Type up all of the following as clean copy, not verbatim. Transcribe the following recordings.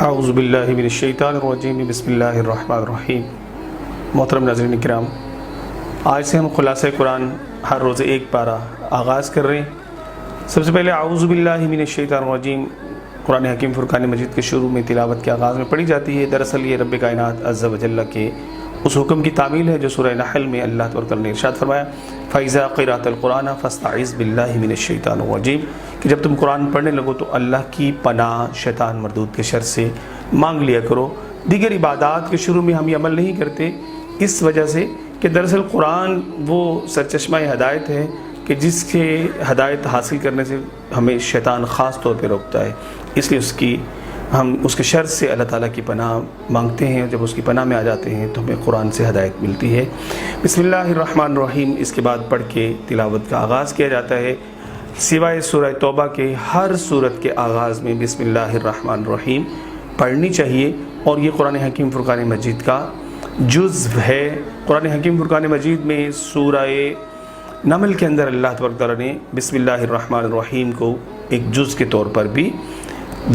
اعوذ باللہ من الشیطان الرجیم بسم اللہ الرحمن الرحیم۔ محترم ناظرین کرام، آج سے ہم خلاصہ قرآن ہر روز ایک پارہ آغاز کر رہے ہیں۔ سب سے پہلے اعوذ باللہ من الشیطان الرجیم قرآن حکیم فرقان مجید کے شروع میں تلاوت کے آغاز میں پڑھی جاتی ہے۔ دراصل یہ رب کائنات عز و جل کے اس حکم کی تعمیل ہے جو سورہ نحل میں اللہ تبارک نے ارشاد فرمایا، فَإِذَا قِرَأْتَ الْقُرْآنَ فَاسْتَعِذْ بِاللَّهِ مِنَ الشَّيْطَانِ الرَّجِيمِ کہ جب تم قرآن پڑھنے لگو تو اللہ کی پناہ شیطان مردود کے شر سے مانگ لیا کرو۔ دیگر عبادات کے شروع میں ہم یہ عمل نہیں کرتے اس وجہ سے کہ دراصل قرآن وہ سرچشمہ ہدایت ہے کہ جس کے ہدایت حاصل کرنے سے ہمیں شیطان خاص طور پہ روکتا ہے، اس لیے ہم اس کے شر سے اللہ تعالیٰ کی پناہ مانگتے ہیں۔ جب اس کی پناہ میں آ جاتے ہیں تو ہمیں قرآن سے ہدایت ملتی ہے۔ بسم اللہ الرحمن الرحیم اس کے بعد پڑھ کے تلاوت کا آغاز کیا جاتا ہے۔ سوائے سورہ توبہ کے ہر سورت کے آغاز میں بسم اللہ الرحمن الرحیم پڑھنی چاہیے، اور یہ قرآن حکیم فرقان مجید کا جزو ہے۔ قرآن حکیم فرقان مجید میں سورہ نمل کے اندر اللہ تبارک تعالیٰ نے بسم اللہ الرحمن الرحیم کو ایک جز کے طور پر بھی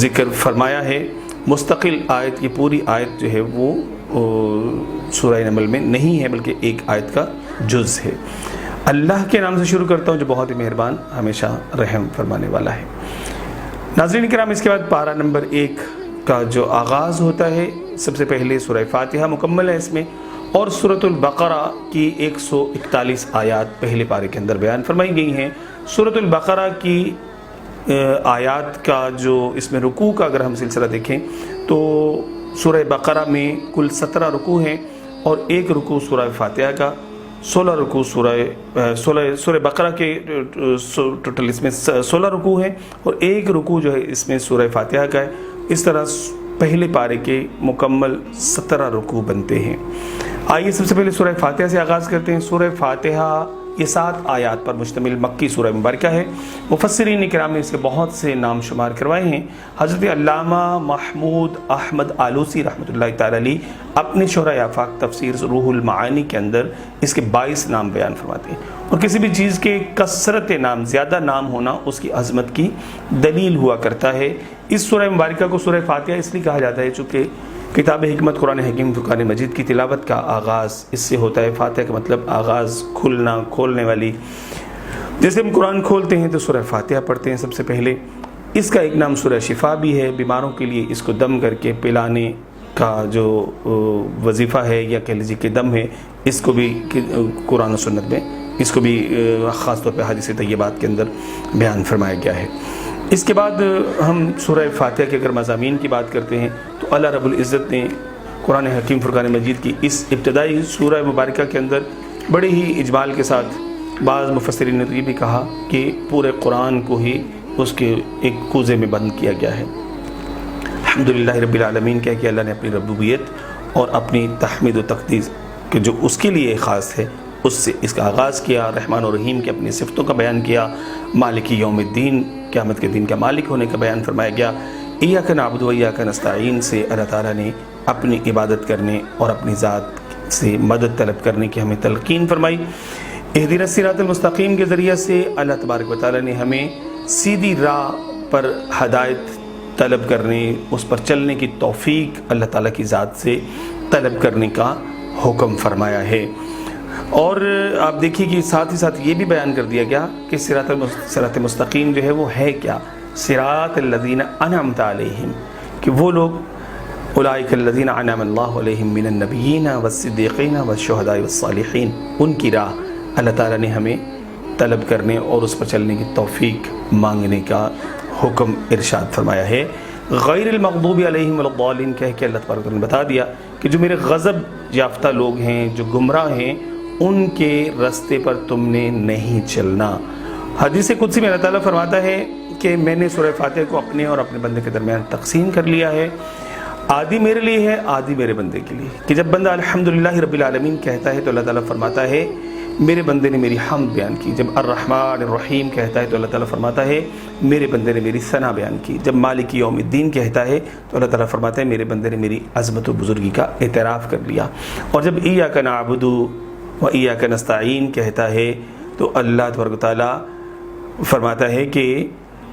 ذکر فرمایا ہے۔ مستقل آیت کی پوری آیت جو ہے وہ سورہ نمل میں نہیں ہے، بلکہ ایک آیت کا جز ہے۔ اللہ کے نام سے شروع کرتا ہوں جو بہت ہی مہربان ہمیشہ رحم فرمانے والا ہے۔ ناظرین کرام، اس کے بعد پارہ نمبر 1 کا جو آغاز ہوتا ہے، سب سے پہلے سورہ فاتحہ مکمل ہے اس میں، اور سورۃ البقرہ کی 141 آیات پہلے پارے کے اندر بیان فرمائی گئی ہیں۔ سورۃ البقرہ کی آیات کا جو اس میں رکوع کا اگر ہم سلسلہ دیکھیں تو سورہ بقرہ میں کل 17 رکوع ہیں، اور ایک رکوع سورہ فاتحہ کا، 16 رکوع سورہ بقرہ کے ٹوٹل اس میں 16 رکوع ہیں، اور ایک رکوع جو ہے اس میں سورہ فاتحہ کا ہے۔ اس طرح پہلے پارے کے مکمل 17 رکوع بنتے ہیں۔ آئیے سب سے پہلے سورہ فاتحہ سے آغاز کرتے ہیں۔ سورہ فاتحہ یہ 7 آیات پر مشتمل مکی سورہ مبارکہ ہے۔ مفسرین کرام نے اس کے بہت سے نام شمار کروائے ہیں۔ حضرت علامہ محمود احمد آلوسی رحمۃ اللہ تعالی علیہ اپنے شرح آفاق تفسیر روح المعانی کے اندر اس کے 22 نام بیان فرماتے ہیں، اور کسی بھی چیز کے کثرت نام، زیادہ نام ہونا اس کی عظمت کی دلیل ہوا کرتا ہے۔ اس سورہ مبارکہ کو سورہ فاتحہ اس لیے کہا جاتا ہے چونکہ کتاب حکمت قرآن حکیم فرقان مجید کی تلاوت کا آغاز اس سے ہوتا ہے۔ فاتحہ کا مطلب آغاز، کھلنا، کھولنے والی۔ جیسے ہم قرآن کھولتے ہیں تو سورہ فاتحہ پڑھتے ہیں سب سے پہلے۔ اس کا ایک نام سورہ شفا بھی ہے، بیماروں کے لیے اس کو دم کر کے پلانے کا جو وظیفہ ہے یا کہہ لیجیے کہ دم ہے، اس کو بھی قرآن و سنت میں اس کو بھی خاص طور پہ حدیث طیبات کے اندر بیان فرمایا گیا ہے۔ اس کے بعد ہم سورہ فاتحہ کے اگر مضامین کی بات کرتے ہیں تو اللہ رب العزت نے قرآن حکیم فرقان مجید کی اس ابتدائی سورہ مبارکہ کے اندر بڑے ہی اجمال کے ساتھ، بعض مفسرین نے یہ بھی کہا کہ پورے قرآن کو ہی اس کے ایک کوزے میں بند کیا گیا ہے۔ الحمدللہ رب العالمین کہہ کہ اللہ نے اپنی ربوبیت اور اپنی تحمید و تقدیس کہ جو اس کے لیے خاص ہے اس سے اس کا آغاز کیا۔ رحمان و رحیم کی اپنی صفتوں کا بیان کیا، مالک یوم الدین قیامت کے دن کا مالک ہونے کا بیان فرمایا گیا۔ ایاک نعبد و ایاک نستعین سے اللہ تعالیٰ نے اپنی عبادت کرنے اور اپنی ذات سے مدد طلب کرنے کی ہمیں تلقین فرمائی۔ اہدنا الصراط المستقیم کے ذریعے سے اللہ تبارک و تعالیٰ نے ہمیں سیدھی راہ پر ہدایت طلب کرنے، اس پر چلنے کی توفیق اللہ تعالیٰ کی ذات سے طلب کرنے کا حکم فرمایا ہے۔ اور آپ دیکھیے کہ ساتھ ہی ساتھ یہ بھی بیان کر دیا گیا کہ صراط مستقیم جو ہے وہ ہے کیا، صراط الذین انعمت علیہم، کہ وہ لوگ اولئک الذین انعم اللہ علیہم من النبیین والصدیقین والشہداء والصالحین، ان کی راہ اللہ تعالیٰ نے ہمیں طلب کرنے اور اس پر چلنے کی توفیق مانگنے کا حکم ارشاد فرمایا ہے۔ غیر المغضوب علیہم ولا الضالین کہہ کے اللہ تبارک نے بتا دیا کہ جو میرے غضب یافتہ لوگ ہیں، جو گمراہ ہیں، ان کے راستے پر تم نے نہیں چلنا۔ حدیث قدسی میں اللہ تعالیٰ فرماتا ہے کہ میں نے سورہ فاتحہ کو اپنے اور اپنے بندے کے درمیان تقسیم کر لیا ہے، آدھی میرے لیے ہے، آدھی میرے بندے کے لیے۔ کہ جب بندہ الحمدللہ رب العالمین کہتا ہے تو اللہ تعالیٰ فرماتا ہے میرے بندے نے میری حمد بیان کی۔ جب الرحمن الرحیم کہتا ہے تو اللہ تعالیٰ فرماتا ہے میرے بندے نے میری ثنا بیان کی۔ جب مالک یوم الدین کہتا ہے تو اللہ تعالیٰ فرماتا ہے میرے بندے نے میری عظمت و بزرگی کا اعتراف کر لیا۔ اور جب ایاک نعبد و ایاک نستعین کہتا ہے تو اللہ تبارک و تعالیٰ فرماتا ہے کہ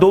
2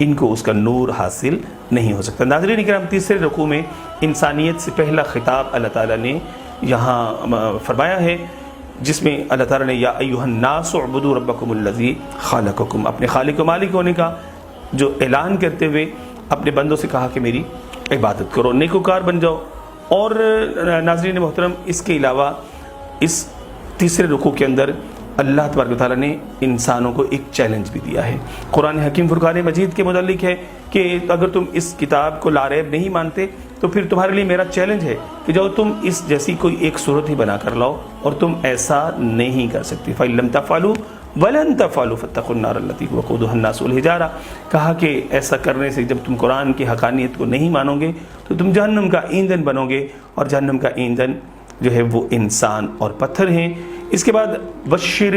ان کو اس کا نور حاصل نہیں ہو سکتا۔ ناظرین کرام، تیسرے رکوع میں انسانیت سے پہلا خطاب اللہ تعالیٰ نے یہاں فرمایا ہے، جس میں اللہ تعالیٰ نے یا ایھا الناس اعبدوا ربکم الذی خلقکم، اپنے خالق و مالک ہونے کا جو اعلان کرتے ہوئے اپنے بندوں سے کہا کہ میری عبادت کرو، نیکوکار بن جاؤ۔ اور ناظرین محترم، اس کے علاوہ اس تیسرے رکوع کے اندر اللہ تبارک و تعالیٰ نے انسانوں کو ایک چیلنج بھی دیا ہے۔ قرآن حکیم فرقان مجید کے متعلق ہے کہ اگر تم اس کتاب کو لاریب نہیں مانتے تو پھر تمہارے لیے میرا چیلنج ہے کہ جو تم اس جیسی کوئی ایک صورت ہی بنا کر لاؤ، اور تم ایسا نہیں کر سکتے۔ فَإِن لَمْ تَفْعَلُوا وَلَن تَفْعَلُوا فَاتَّقُوا النَّارَ الَّتِي وَقُودُهَا النَّاسُ وَالْحِجَارَةُ، کہا کہ ایسا کرنے سے جب تم قرآن کی حقانیت کو نہیں مانو گے تو تم جہنم کا ایندھن بنو گے، اور جہنم کا ایندھن جو ہے وہ انسان اور پتھر ہیں۔ اس کے بعد وبشر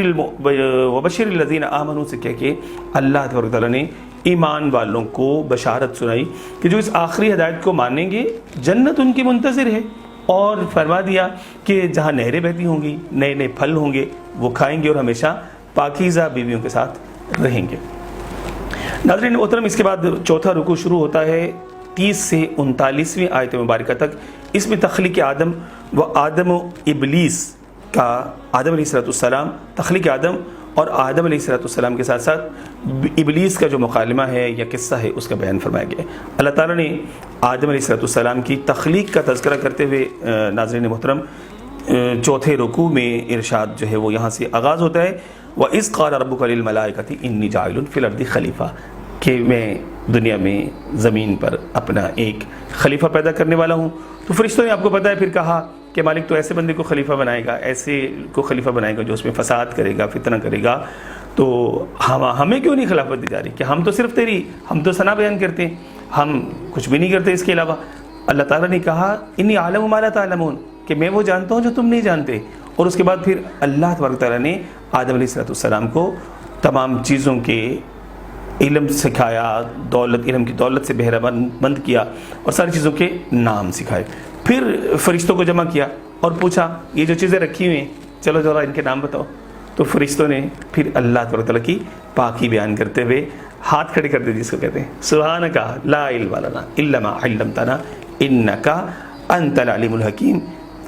الذین آمنوا سے کہہ کے اللہ تبارک تعالیٰ نے ایمان والوں کو بشارت سنائی کہ جو اس آخری ہدایت کو مانیں گے جنت ان کی منتظر ہے، اور فرما دیا کہ جہاں نہریں بہتی ہوں گی، نئے نئے پھل ہوں گے، وہ کھائیں گے اور ہمیشہ پاکیزہ بیویوں کے ساتھ رہیں گے۔ ناظرین محترم، اس کے بعد چوتھا رکوع شروع ہوتا ہے 30 سے 39ویں آیت مبارکہ تک۔ اس میں تخلیق آدم و آدم و ابلیس کا، آدم علیہ السلام، تخلیق آدم اور آدم علیہ السلام کے ساتھ ساتھ ابلیس کا جو مکالمہ ہے یا قصہ ہے اس کا بیان فرمایا گیا ہے۔ اللہ تعالیٰ نے آدم علیہ السلام کی تخلیق کا تذکرہ کرتے ہوئے ناظرین محترم چوتھے رکوع میں ارشاد جو ہے وہ یہاں سے آغاز ہوتا ہے، وَإِذْ قَالَ رَبُّكَ لِلْمَلَائِكَةِ إِنِّي جَاعِلٌ فِي الْأَرْضِ خَلِيفَةً، کہ میں دنیا میں زمین پر اپنا ایک خلیفہ پیدا کرنے والا ہوں۔ تو فرشتوں نے، آپ کو پتہ ہے، پھر کہا کہ مالک تو ایسے بندے کو خلیفہ بنائے گا، ایسے کو خلیفہ بنائے گا جو اس میں فساد کرے گا، فتنہ کرے گا، تو ہمیں کیوں نہیں خلافت دی جا رہی؟ کہ ہم تو صرف ہم تو ثنا بیان کرتے ہیں، ہم کچھ بھی نہیں کرتے اس کے علاوہ۔ اللہ تعالیٰ نے کہا انی اعلم ما لا تعلمون، کہ میں وہ جانتا ہوں جو تم نہیں جانتے۔ اور اس کے بعد پھر اللہ تبارک تعالیٰ نے آدم علیہ السلام کو تمام چیزوں کے علم سکھایا، علم کی دولت سے بہرہ مند کیا، اور ساری چیزوں کے نام سکھائے۔ پھر فرشتوں کو جمع کیا اور پوچھا یہ جو چیزیں رکھی ہوئی ہیں چلو ذرا ان کے نام بتاؤ۔ تو فرشتوں نے پھر اللہ تبارک تعالیٰ کی پاکی بیان کرتے ہوئے ہاتھ کھڑے کر دے، جس کو کہتے ہیں سبحانک لا علم لنا الا ما علمتنا انک انت العلیم الحکیم،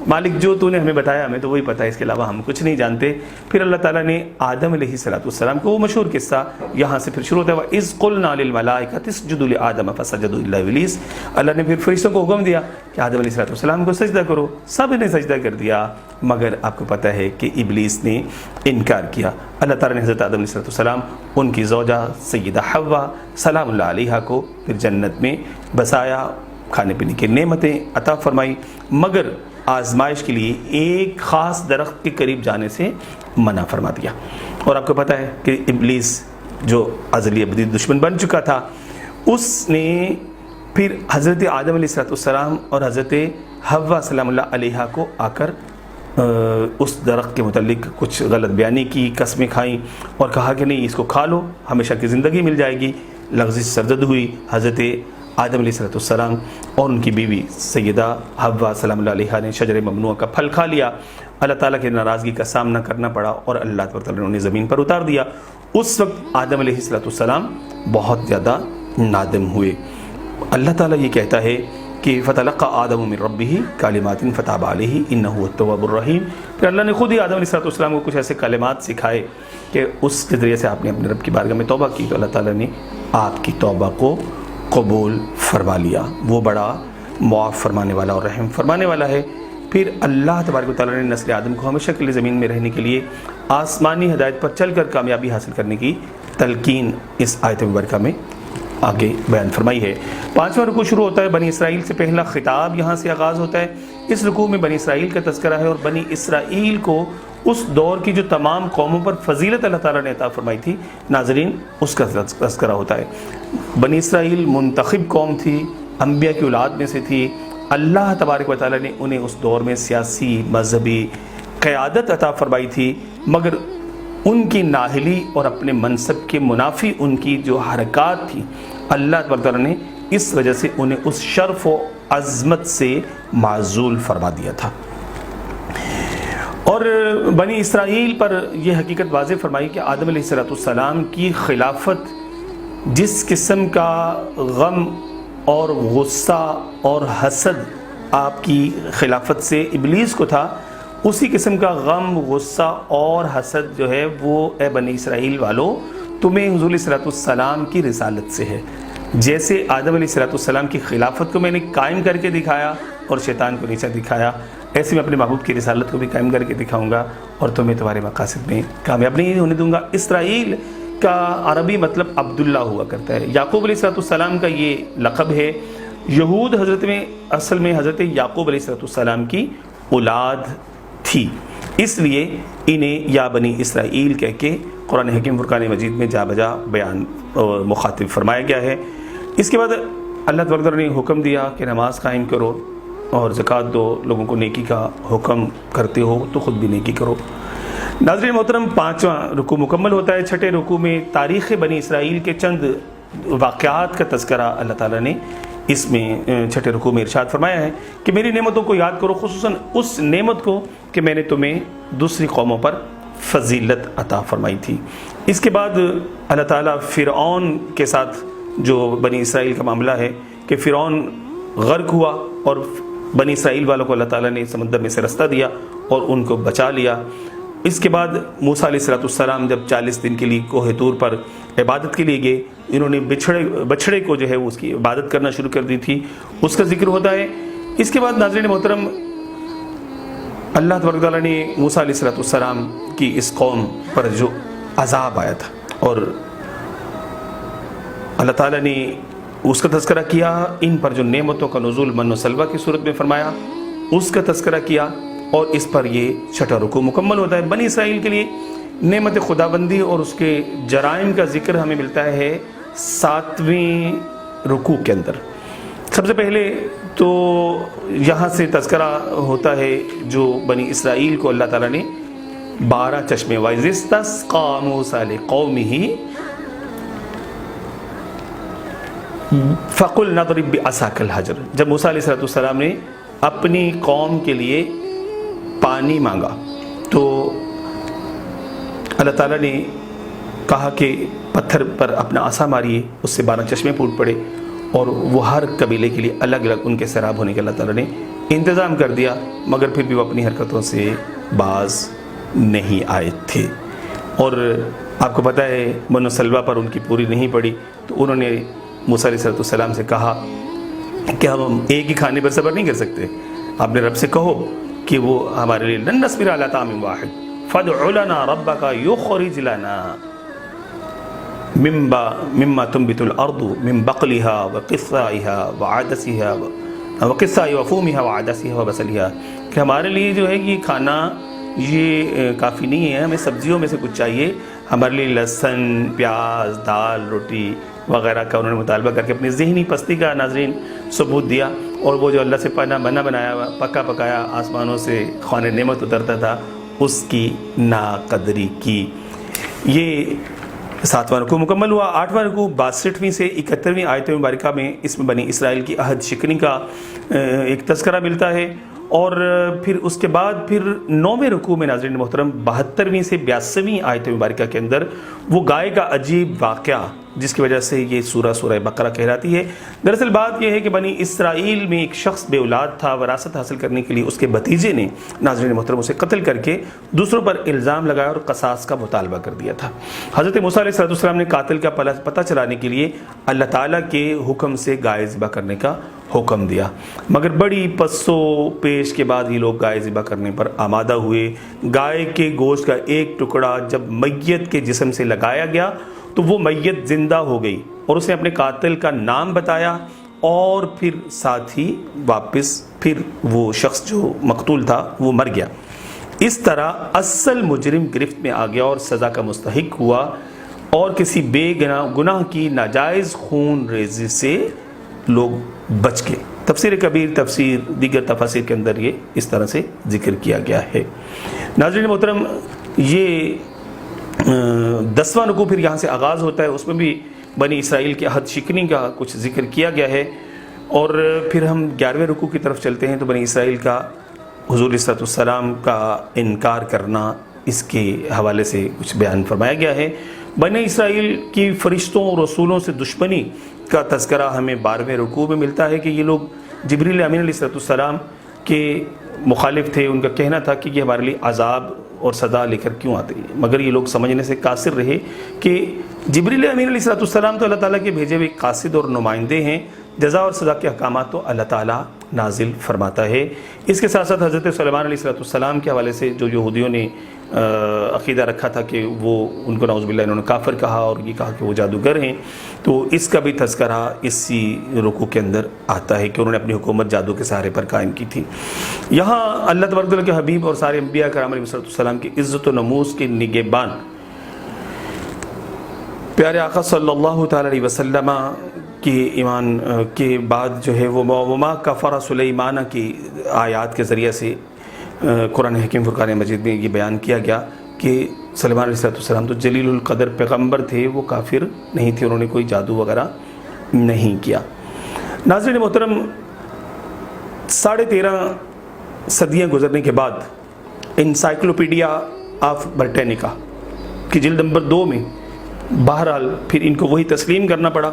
مالک جو تو نے ہمیں بتایا ہمیں تو وہی پتہ ہے، اس کے علاوہ ہم کچھ نہیں جانتے۔ پھر اللہ تعالیٰ نے آدم علیہ السلام کو، وہ مشہور قصہ یہاں سے پھر شروع ہوتا ہے، وَإِذْ قُلْنَا لِلْمَلَائِكَةِ اسْجُدُوا لِآدَمَ فَسَجَدُوا إِلَّا إِبْلِيسَ، اللہ نے پھر فرشتوں کو حکم دیا کہ آدم علیہ السلام کو سجدہ کرو، سب نے سجدہ کر دیا، مگر آپ کو پتہ ہے کہ ابلیس نے انکار کیا۔ اللہ تعالیٰ نے حضرت آدم علیہ السلام، ان کی زوجہ سیدہ حوا سلام اللہ علیہا کو پھر جنت میں بسایا، کھانے پینے کی نعمتیں عطا فرمائی، مگر آزمائش کے لیے ایک خاص درخت کے قریب جانے سے منع فرما دیا۔ اور آپ کو پتہ ہے کہ ابلیس جو ازلی ابدی دشمن بن چکا تھا، اس نے پھر حضرت آدم علیہ السلام اور حضرت حوا سلام اللہ علیہا کو آ کر اس درخت کے متعلق کچھ غلط بیانی کی، قسمیں کھائیں اور کہا کہ نہیں اس کو کھا لو ہمیشہ کی زندگی مل جائے گی۔ لغزش سرزد ہوئی، حضرت آدم علیہ السلام اور ان کی بیوی سیدہ حوا سلام اللہ علیہا نے شجر ممنوع کا پھل کھا لیا، اللہ تعالیٰ کی ناراضگی کا سامنا کرنا پڑا اور اللہ تعالیٰ نے انہیں زمین پر اتار دیا۔ اس وقت آدم علیہ السلام بہت زیادہ نادم ہوئے۔ اللہ تعالیٰ یہ کہتا ہے کہ فَتَلَقَّى آدَمُ مِن رَبِّهِ كَلِمَاتٍ فَتَابَ عَلَيْهِ إِنَّهُ هُوَ التَّوَّابُ الرَّحِيمُ، پھر اللہ نے خود ہی آدم علیہ السلام کو کچھ ایسے کلمات سکھائے کہ اس کے ذریعے سے آپ نے اپنے رب کی بارگاہ میں توبہ کی، تو اللہ تعالیٰ نے آپ کی توبہ کو قبول فرما لیا۔ وہ بڑا معاف فرمانے والا اور رحم فرمانے والا ہے۔ پھر اللہ تبارک و تعالیٰ نے نسل آدم کو ہمیشہ کے لیے زمین میں رہنے کے لیے آسمانی ہدایت پر چل کر کامیابی حاصل کرنے کی تلقین اس آیت مبارکہ میں آگے بیان فرمائی ہے۔ 5واں رکوع شروع ہوتا ہے، بنی اسرائیل سے پہلا خطاب یہاں سے آغاز ہوتا ہے۔ اس رکوع میں بنی اسرائیل کا تذکرہ ہے، اور بنی اسرائیل کو اس دور کی جو تمام قوموں پر فضیلت اللہ تعالیٰ نے عطا فرمائی تھی، ناظرین اس کا تذکرہ ہوتا ہے۔ بنی اسرائیل منتخب قوم تھی، انبیاء کی اولاد میں سے تھی، اللہ تبارک و تعالیٰ نے انہیں اس دور میں سیاسی مذہبی قیادت عطا فرمائی تھی، مگر ان کی نااہلی اور اپنے منصب کے منافی ان کی جو حرکات تھی، اللہ تبارک و تعالیٰ نے اس وجہ سے انہیں اس شرف و عظمت سے معزول فرما دیا تھا۔ اور بنی اسرائیل پر یہ حقیقت واضح فرمائی کہ آدم علیہ السلام کی خلافت جس قسم کا غم اور غصہ اور حسد آپ کی خلافت سے ابلیس کو تھا، اسی قسم کا غم، غصہ اور حسد جو ہے وہ اے بنی اسرائیل والو تمہیں حضور علیہ السلام کی رسالت سے ہے۔ جیسے آدم علیہ السلام کی خلافت کو میں نے قائم کر کے دکھایا اور شیطان کو نیچے دکھایا، ایسے میں اپنے محبوب کی رسالت کو بھی قائم کر کے دکھاؤں گا اور تمہیں تمہارے مقاصد میں کامیاب نہیں ہونے دوں گا۔ اسرائیل کا عربی مطلب عبداللہ ہوا کرتا ہے۔ یعقوب علیہ السلام کا یہ لقب ہے۔ یہود اصل میں حضرت یعقوب علیہ السلام کی اولاد تھی، اس لیے انہیں یا بنی اسرائیل کہہ کے قرآن حکیم فرقان مجید میں جا بجا بیان مخاطب فرمایا گیا ہے۔ اس کے بعد اللہ تبارک نے حکم دیا کہ نماز قائم کرو اور زکوٰۃ دو، لوگوں کو نیکی کا حکم کرتے ہو تو خود بھی نیکی کرو۔ ناظرین محترم، 5واں رکوع مکمل ہوتا ہے۔ 6ٹھے رکوع میں تاریخ بنی اسرائیل کے چند واقعات کا تذکرہ اللہ تعالیٰ نے اس میں 6ٹھے رکوع میں ارشاد فرمایا ہے کہ میری نعمتوں کو یاد کرو، خصوصاً اس نعمت کو کہ میں نے تمہیں دوسری قوموں پر فضیلت عطا فرمائی تھی۔ اس کے بعد اللہ تعالیٰ فرعون کے ساتھ جو بنی اسرائیل کا معاملہ ہے کہ فرعون غرق ہوا اور بنی اسرائیل والوں کو اللہ تعالیٰ نے سمندر میں سے رستہ دیا اور ان کو بچا لیا۔ اس کے بعد موسیٰ علیہ السلام جب 40 دن کے لیے کوہ طور پر عبادت کے لیے گئے، انہوں نے بچھڑے کو جو ہے وہ اس کی عبادت کرنا شروع کر دی تھی، اس کا ذکر ہوتا ہے۔ اس کے بعد ناظرین محترم، اللہ تبارک تعالیٰ نے موسیٰ علیہ السلام کی اس قوم پر جو عذاب آیا تھا اور اللہ تعالیٰ نے اس کا تذکرہ کیا، ان پر جو نعمتوں کا نزول من و سلوہ کی صورت میں فرمایا اس کا تذکرہ کیا، اور اس پر یہ 6ٹھا رکوع مکمل ہوتا ہے۔ بنی اسرائیل کے لیے نعمت خداوندی اور اس کے جرائم کا ذکر ہمیں ملتا ہے 7ویں رکوع کے اندر۔ سب سے پہلے تو یہاں سے تذکرہ ہوتا ہے جو بنی اسرائیل کو اللہ تعالیٰ نے 12 چشمے وَإِذِ اسْتَسْقَىٰ مُوسَىٰ لِقَوْمِهِ فَقُلْ نَضْرِبْ بِعَصَاكَ الْحَجَرَ، جب موسیٰ علیہ السلام نے اپنی قوم کے لیے پانی مانگا تو اللہ تعالیٰ نے کہا کہ پتھر پر اپنا عصا ماریے، اس سے 12 چشمے پھوٹ پڑے اور وہ ہر قبیلے کے لیے الگ الگ ان کے سیراب ہونے کے اللہ تعالیٰ نے انتظام کر دیا، مگر پھر بھی وہ اپنی حرکتوں سے باز نہیں آئے تھے۔ اور آپ کو پتہ ہے من و سلوہ پر ان کی پوری نہیں پڑی تو انہوں نے موسیٰ علیہ السلام سے کہا کہ ہم ایک ہی کھانے پر صبر نہیں کر سکتے، آپ نے رب سے کہو کہ وہ ہمارے لیے لن نصبر علی طعام واحد فادع لنا ربک یخرج لنا مما تنبت الارض من بقلها وقثائها وفومها وعدسها وبصلها، کہ ہمارے لیے جو ہے یہ کھانا یہ کافی نہیں ہے، ہمیں سبزیوں میں سے کچھ چاہیے، ہمارے لیے لہسن، پیاز، دال، روٹی وغیرہ کا انہوں نے مطالبہ کر کے اپنی ذہنی پستی کا ناظرین ثبوت دیا، اور وہ جو اللہ سے بنا بنایا پکا پکایا آسمانوں سے خوان نعمت اترتا تھا اس کی ناقدری کی۔ یہ 7واں رکوع مکمل ہوا۔ 8واں رکوع 62ویں سے 71ویں آیت مبارکہ میں اس میں بنی اسرائیل کی عہد شکنی کا ایک تذکرہ ملتا ہے، اور پھر اس کے بعد پھر 9ویں رکوع میں ناظرین محترم 72ویں سے 82ویں آیت مبارکہ کے اندر وہ گائے کا عجیب واقعہ جس کی وجہ سے یہ سورہ بقرہ کہلاتی ہے۔ دراصل بات یہ ہے کہ بنی اسرائیل میں ایک شخص بے اولاد تھا، وراثت حاصل کرنے کے لیے اس کے بھتیجے نے ناظرین محترم اسے قتل کر کے دوسروں پر الزام لگایا اور قصاص کا مطالبہ کر دیا تھا۔ حضرت موسیٰ علیہ السلام نے قاتل کا پتہ چلانے کے لیے اللہ تعالیٰ کے حکم سے گائے ذبح کرنے کا حکم دیا، مگر بڑی پسو پیش کے بعد یہ لوگ گائے ذبح کرنے پر آمادہ ہوئے۔ گائے کے گوشت کا ایک ٹکڑا جب میت کے جسم سے لگایا گیا تو وہ میت زندہ ہو گئی اور اس نے اپنے قاتل کا نام بتایا، اور پھر ساتھ ہی واپس پھر وہ شخص جو مقتول تھا وہ مر گیا۔ اس طرح اصل مجرم گرفت میں آ گیا اور سزا کا مستحق ہوا، اور کسی بے گناہ کی ناجائز خون ریزی سے لوگ بچ گئے۔ تفسیر کبیر، تفسیر دیگر تفاسیر کے اندر یہ اس طرح سے ذکر کیا گیا ہے۔ ناظرین محترم، یہ 10واں رکوع پھر یہاں سے آغاز ہوتا ہے، اس میں بھی بنی اسرائیل کی عہد شکنی کا کچھ ذکر کیا گیا ہے، اور پھر ہم 11ویں رکوع کی طرف چلتے ہیں تو بنی اسرائیل کا حضور علیہ السلام کا انکار کرنا اس کے حوالے سے کچھ بیان فرمایا گیا ہے۔ بنی اسرائیل کی فرشتوں اور رسولوں سے دشمنی کا تذکرہ ہمیں 12ویں رکوع میں ملتا ہے کہ یہ لوگ جبریل امین علیہ السلام کے مخالف تھے۔ ان کا کہنا تھا کہ یہ ہمارے لیے عذاب اور سزا لے کر کیوں آتے ہیں، مگر یہ لوگ سمجھنے سے قاصر رہے کہ جبریل امین علیہ السلام تو اللہ تعالیٰ کے بھیجے ہوئے قاصد اور نمائندے ہیں، جزا اور سزا کے احکامات تو اللہ تعالیٰ نازل فرماتا ہے۔ اس کے ساتھ ساتھ حضرت سلیمان علیہ السلام کے حوالے سے جو یہودیوں نے عقیدہ رکھا تھا کہ وہ ان کو نعوذ باللہ انہوں نے کافر کہا اور یہ کہا کہ وہ جادوگر ہیں، تو اس کا بھی تذکرہ اسی رکوع کے اندر آتا ہے کہ انہوں نے اپنی حکومت جادو کے سہارے پر قائم کی تھی۔ یہاں اللہ تبارک و تعالیٰ کے حبیب اور سارے انبیاء کرام علیہ السلام کی عزت و نموز کے نگہبان پیارے آقا صلی اللہ تعالیٰ علیہ وسلم کی ایمان کے بعد جو ہے وہ وما کفر سلیمان کی آیات کے ذریعے سے قرآن حکیم فرقان مجید میں یہ بیان کیا گیا کہ سلیمان علیہ السلام تو جلیل القدر پیغمبر تھے، وہ کافر نہیں تھے، انہوں نے کوئی جادو وغیرہ نہیں کیا۔ ناظرین محترم، 13.5 صدیاں گزرنے کے بعد انسائکلوپیڈیا آف برٹینیکا کی جلد نمبر 2 میں بہرحال پھر ان کو وہی تسلیم کرنا پڑا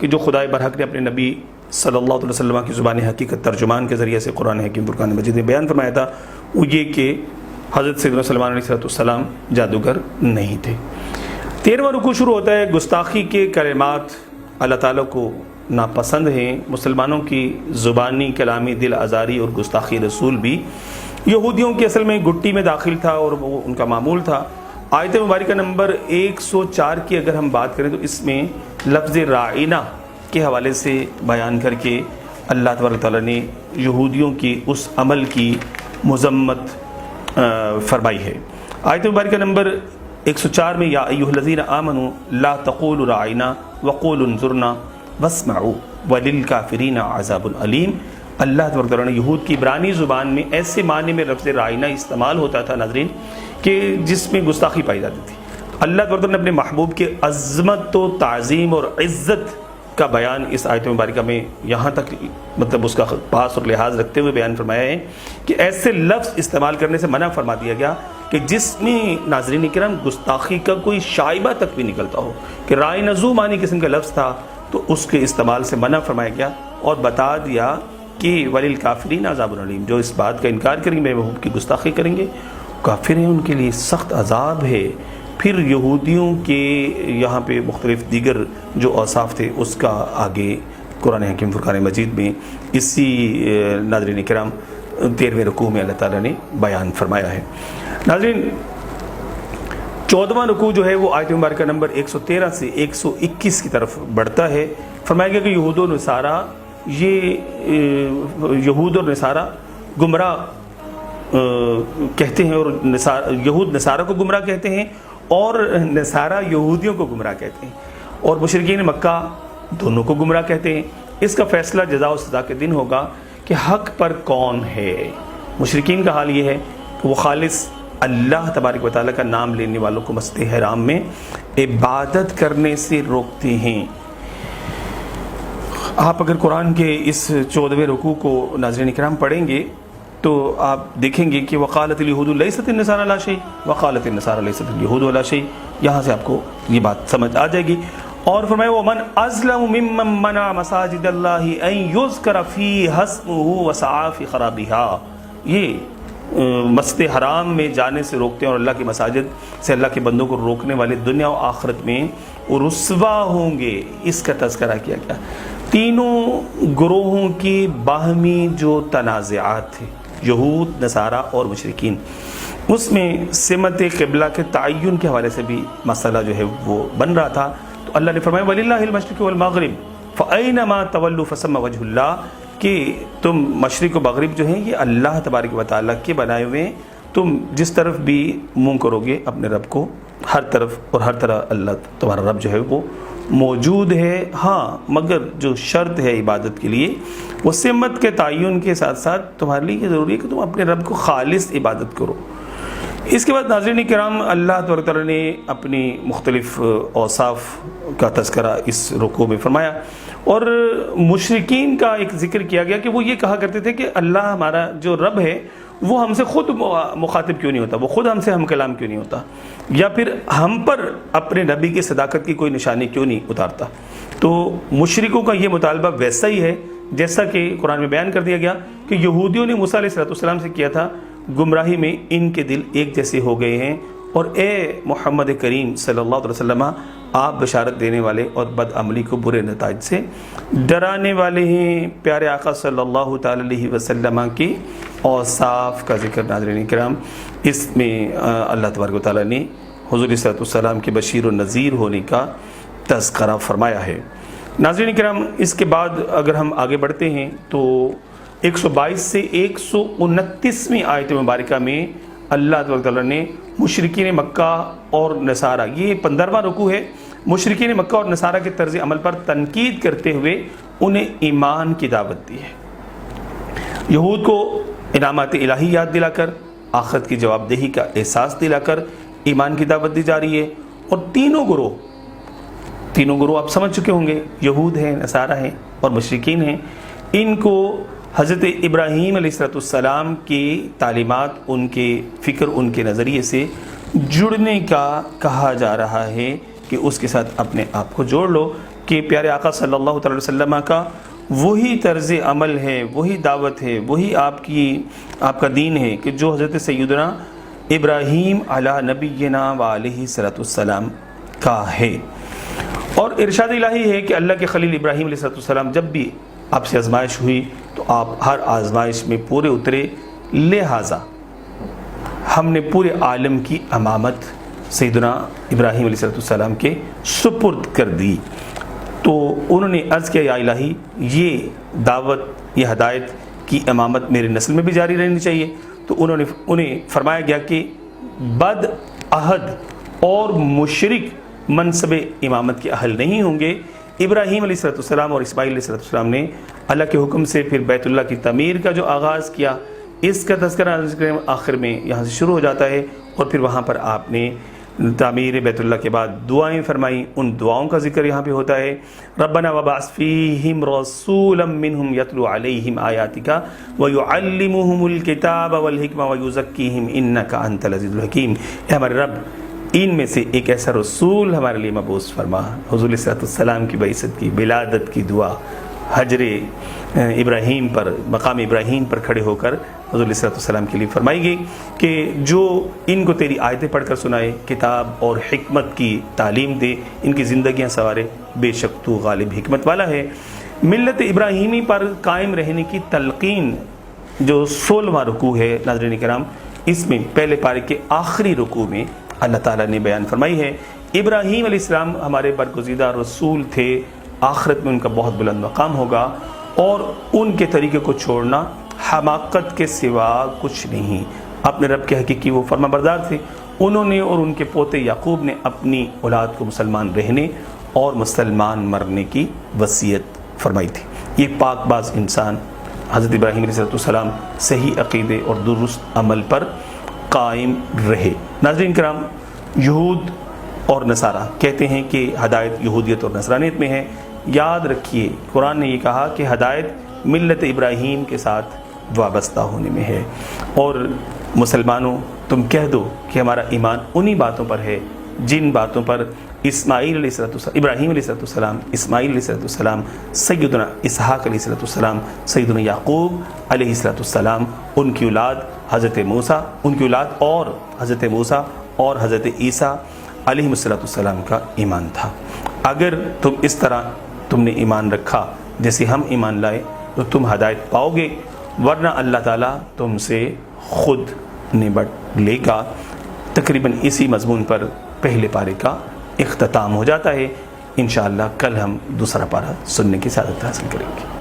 کہ جو خدائے برحق نے اپنے نبی صلی اللہ علیہ وسلم کی زبان حقیقت ترجمان کے ذریعے سے قرآن حکیم فرقان مجید میں بیان فرمایا تھا، وہ یہ کہ حضرت سیدنا سلیمان علیہ السلام جادوگر نہیں تھے۔ 13واں رکوع شروع ہوتا ہے، گستاخی کے کلمات اللہ تعالیٰ کو ناپسند ہیں۔ مسلمانوں کی زبانی کلامی دل آزاری اور گستاخی رسول بھی یہودیوں کی اصل میں گٹی میں داخل تھا اور وہ ان کا معمول تھا۔ آیت مبارکہ نمبر 104 کی اگر ہم بات کریں تو اس میں لفظ رائنہ کے حوالے سے بیان کر کے اللہ تبارک تعالیٰ نے یہودیوں کی اس عمل کی مذمت فرمائی ہے۔ آیت مبارکہ نمبر 104 میں یا ایھا الذین آمنوا لا تقولوا رائنا وقولوا انظرنا واسمعوا وللکافرین عذاب علیم۔ اللہ تبارک تعالیٰ نے یہود کی عبرانی زبان میں ایسے معنی میں لفظ رائنا استعمال ہوتا تھا ناظرین کہ جس میں گستاخی پائی جاتی تھی۔ اللہ تبارک تعالیٰ نے اپنے محبوب کے عظمت و تعظیم اور عزت کا بیان اس آیت مبارکہ میں یہاں تک مطلب اس کا پاس اور لحاظ رکھتے ہوئے بیان فرمایا ہے کہ ایسے لفظ استعمال کرنے سے منع فرما دیا گیا کہ جس میں ناظرین کرام گستاخی کا کوئی شائبہ تک بھی نکلتا ہو، کہ رائے نزو معنی قسم کا لفظ تھا تو اس کے استعمال سے منع فرمایا گیا اور بتا دیا کہ وللکافرین عذاب علیم، جو اس بات کا انکار کریں گے میرے محبوب کی گستاخی کریں گے کافر ہیں، ان کے لیے سخت عذاب ہے۔ پھر یہودیوں کے یہاں پہ مختلف دیگر جو اوصاف تھے اس کا آگے قرآن حکیم فرقان مجید میں اسی ناظرین کرام 13ویں رکوع میں اللہ تعالیٰ نے بیان فرمایا ہے۔ ناظرین 14واں رکوع جو ہے وہ آیت مبارکہ نمبر 113 سے 121 کی طرف بڑھتا ہے۔ فرمایا گیا کہ یہود و نصارہ یہود اور نصارہ گمراہ کہتے ہیں اور یہود نصارہ کو گمراہ کہتے ہیں اور نصارہ یہودیوں کو گمراہ کہتے ہیں، اور مشرکین مکہ دونوں کو گمراہ کہتے ہیں۔ اس کا فیصلہ جزا و سزا کے دن ہوگا کہ حق پر کون ہے۔ مشرکین کا حال یہ ہے کہ وہ خالص اللہ تبارک و تعالیٰ کا نام لینے والوں کو مسجد حرام میں عبادت کرنے سے روکتے ہیں۔ آپ اگر قرآن کے اس 14ویں رکوع کو ناظرین کرام پڑھیں گے تو آپ دیکھیں گے کہ وقالت الیہود لیست النصارى علی شیء وقالت النصارى لیست الیہود علی شیء، یہاں سے آپ کو یہ بات سمجھ آ جائے گی۔ اور فرمایا ومن اظلم ممن منع مساجد اللہ ان یذکر فیہا اسمہ وسعی فی خرابها، یہ مسجد حرام میں جانے سے روکتے ہیں اور اللہ کی مساجد سے اللہ کے بندوں کو روکنے والے دنیا و آخرت میں رسوا ہوں گے۔ اس کا تذکرہ کیا گیا۔ تینوں گروہوں کی باہمی جو تنازعات تھے، یہود نصارہ اور مشرکین، اس میں سمت قبلہ کے تعین کے حوالے سے بھی مسئلہ جو ہے وہ بن رہا تھا۔ تو اللہ نے فرمایا وَلِلَّهِ الْمَشْرِقُ وَالْمَغْرِبُ فَأَيْنَمَا تَوَلُّوا فَثَمَّ وَجْهُ اللَّهِ، کہ تم مشرق و مغرب جو ہیں یہ اللہ تبارک و تعالیٰ کے بنائے ہوئے ہیں، تم جس طرف بھی منہ کرو گے اپنے رب کو، ہر طرف اور ہر طرح اللہ تمہارا رب جو ہے وہ موجود ہے۔ ہاں مگر جو شرط ہے عبادت کے لیے وہ سمت کے تعین کے ساتھ ساتھ تمہارے لیے یہ ضروری ہے کہ تم اپنے رب کو خالص عبادت کرو۔ اس کے بعد ناظرین کرام اللہ تبارک تعالیٰ نے اپنی مختلف اوصاف کا تذکرہ اس رکوع میں فرمایا، اور مشرکین کا ایک ذکر کیا گیا کہ وہ یہ کہا کرتے تھے کہ اللہ ہمارا جو رب ہے وہ ہم سے خود مخاطب کیوں نہیں ہوتا؟ وہ خود ہم سے ہم کلام کیوں نہیں ہوتا؟ یا پھر ہم پر اپنے نبی کی صداقت کی کوئی نشانی کیوں نہیں اتارتا؟ تو مشرکوں کا یہ مطالبہ ویسا ہی ہے جیسا کہ قرآن میں بیان کر دیا گیا کہ یہودیوں نے موسیٰ علیہ السلام سے کیا تھا، گمراہی میں ان کے دل ایک جیسے ہو گئے ہیں، اور اے محمد کریم صلی اللہ علیہ وسلم، آپ بشارت دینے والے اور بد عملی کو برے نتائج سے ڈرانے والے ہیں۔ پیارے آقا صلی اللہ تعالی علیہ وسلم کی اوصاف کا ذکر ناظرین کرام، اس میں اللہ تبارک و تعالیٰ نے حضور صلی اللہ علیہ وسلم کے بشیر و نذیر ہونے کا تذکرہ فرمایا ہے۔ ناظرین کرام، اس کے بعد اگر ہم آگے بڑھتے ہیں تو 122 سے 129ویں آیت مبارکہ میں اللہ تبارک و تعالیٰ نے مشرکین مکہ اور نصارہ، یہ 15واں رکوع ہے، مشرکین مکہ اور نصارہ کے طرز عمل پر تنقید کرتے ہوئے انہیں ایمان کی دعوت دی ہے۔ یہود کو انعامات الہی یاد دلا کر، آخرت کی جواب دہی کا احساس دلا کر ایمان کی دعوت دی جا رہی ہے، اور تینوں گروہ آپ سمجھ چکے ہوں گے، یہود ہیں، نصارہ ہیں اور مشرکین ہیں، ان کو حضرت ابراہیم علیہ السلام کی تعلیمات، ان کے فکر، ان کے نظریے سے جڑنے کا کہا جا رہا ہے کہ اس کے ساتھ اپنے آپ کو جوڑ لو، کہ پیارے آقا صلی اللہ علیہ وسلم کا وہی طرز عمل ہے، وہی دعوت ہے، وہی آپ کا دین ہے کہ جو حضرت سیدنا ابراہیم علی نبینا و علیہ السلام کا ہے۔ اور ارشاد الہی ہے کہ اللہ کے خلیل ابراہیم علیہ السلام جب بھی آپ سے آزمائش ہوئی تو آپ ہر آزمائش میں پورے اترے، لہٰذا ہم نے پورے عالم کی امامت سیدنا ابراہیم علیہ السلام کے سپرد کر دی۔ تو انہوں نے عرض کیا، یا الہی، یہ دعوت، یہ ہدایت کی امامت میرے نسل میں بھی جاری رہنی چاہیے۔ تو انہیں فرمایا گیا کہ بد عہد اور مشرک منصب امامت کے اہل نہیں ہوں گے۔ ابراہیم علیہ السلام اور اسماعیل علیہ السلام نے اللہ کے حکم سے پھر بیت اللہ کی تعمیر کا جو آغاز کیا، اس کا تذکرہ آخر میں یہاں سے شروع ہو جاتا ہے، اور پھر وہاں پر آپ نے تعمیر بیت اللہ کے بعد دعائیں فرمائیں، ان دعاؤں کا ذکر یہاں پہ ہوتا ہے۔ ربنا وبعث فیہم رسولا منہم یتلو علیہم آیاتک ویعلمہم الکتاب والحکمہ ویزکیہم انک انت العزیز الحکیم۔ اے ہمارے رب، ان میں سے ایک ایسا رسول ہمارے لیے مبعوث فرما۔ حضور علیہ السلام کی بعثت کی، ولادت کی دعا حجر ابراہیم پر، مقام ابراہیم پر کھڑے ہو کر حضور علیہ السلام کے لیے فرمائی گئی کہ جو ان کو تیری آیتیں پڑھ کر سنائے، کتاب اور حکمت کی تعلیم دے، ان کی زندگیاں سنوارے، بے شک تو غالب حکمت والا ہے۔ ملت ابراہیمی پر قائم رہنے کی تلقین جو 16واں رکوع ہے ناظرین کرام، اس میں پہلے پارے کے آخری رکوع میں اللہ تعالیٰ نے بیان فرمائی ہے، ابراہیم علیہ السلام ہمارے برگزیدہ رسول تھے، آخرت میں ان کا بہت بلند مقام ہوگا، اور ان کے طریقے کو چھوڑنا حماقت کے سوا کچھ نہیں۔ اپنے رب کے حقیقی وہ فرما بردار تھے، انہوں نے اور ان کے پوتے یعقوب نے اپنی اولاد کو مسلمان رہنے اور مسلمان مرنے کی وصیت فرمائی تھی۔ یہ پاک باز انسان حضرت ابراہیم علیہ السلام صحیح عقیدے اور درست عمل پر قائم رہے۔ ناظرین کرام، یہود اور نصارہ کہتے ہیں کہ ہدایت یہودیت اور نصرانیت میں ہے۔ یاد رکھیے، قرآن نے یہ کہا کہ ہدایت ملت ابراہیم کے ساتھ وابستہ ہونے میں ہے، اور مسلمانوں تم کہہ دو کہ ہمارا ایمان انہی باتوں پر ہے جن باتوں پر ابراہیم علیہ السلام، اسماعیل علیہ السلام، سیدنا اسحاق علیہ السلام، سیدنا یعقوب علیہ السلام، ان کی اولاد حضرت موسیٰ، ان کی اولاد اور حضرت موسیٰ اور حضرت عیسیٰ علیہ السلام کا ایمان تھا۔ اگر تم اس طرح تم نے ایمان رکھا جیسے ہم ایمان لائے تو تم ہدایت پاؤ گے، ورنہ اللہ تعالیٰ تم سے خود نبٹ لے گا۔ تقریباً اسی مضمون پر پہلے پارے کا اختتام ہو جاتا ہے۔ انشاءاللہ کل ہم دوسرا پارہ سننے کی سعادت حاصل کریں گے۔